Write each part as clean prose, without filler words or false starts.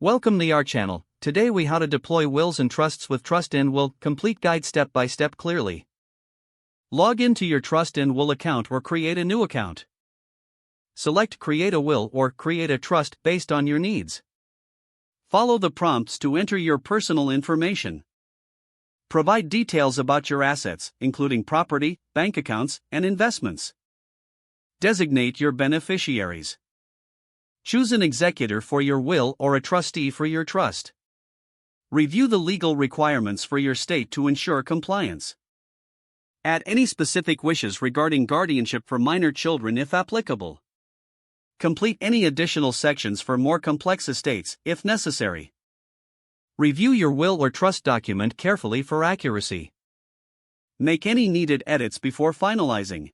Welcome to our channel. Today we how to deploy wills and trusts with Trust and Will, complete guide step by step clearly. Log into your Trust and Will account or create a new account. Select Create a Will or Create a Trust based on your needs. Follow the prompts to enter your personal information. Provide details about your assets, including property, bank accounts, and investments. Designate your beneficiaries. Choose an executor for your will or a trustee for your trust. Review the legal requirements for your state to ensure compliance. Add any specific wishes regarding guardianship for minor children if applicable. Complete any additional sections for more complex estates, if necessary. Review your will or trust document carefully for accuracy. Make any needed edits before finalizing.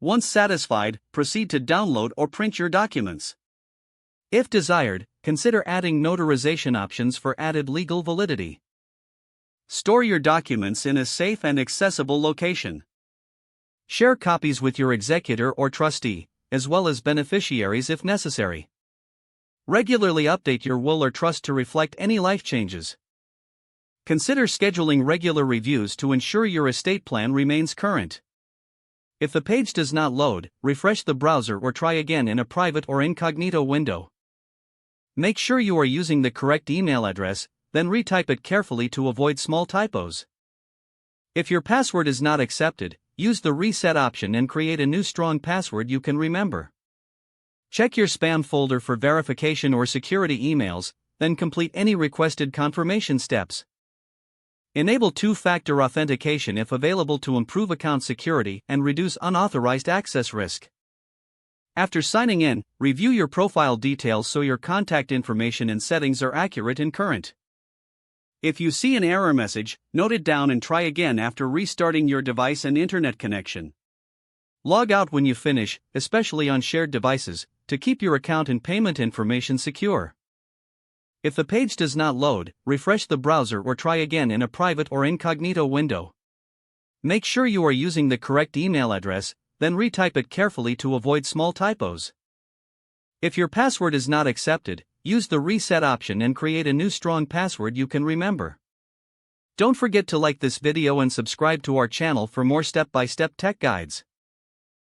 Once satisfied, proceed to download or print your documents. If desired, consider adding notarization options for added legal validity. Store your documents in a safe and accessible location. Share copies with your executor or trustee, as well as beneficiaries if necessary. Regularly update your will or trust to reflect any life changes. Consider scheduling regular reviews to ensure your estate plan remains current. If the page does not load, refresh the browser or try again in a private or incognito window. Make sure you are using the correct email address, then retype it carefully to avoid small typos. If your password is not accepted, use the reset option and create a new strong password you can remember. Check your spam folder for verification or security emails, then complete any requested confirmation steps. Enable two-factor authentication if available to improve account security and reduce unauthorized access risk. After signing in, review your profile details so your contact information and settings are accurate and current. If you see an error message, note it down and try again after restarting your device and internet connection. Log out when you finish, especially on shared devices, to keep your account and payment information secure. If the page does not load, refresh the browser or try again in a private or incognito window. Make sure you are using the correct email address, then retype it carefully to avoid small typos. If your password is not accepted, use the reset option and create a new strong password you can remember. Don't forget to like this video and subscribe to our channel for more step-by-step tech guides.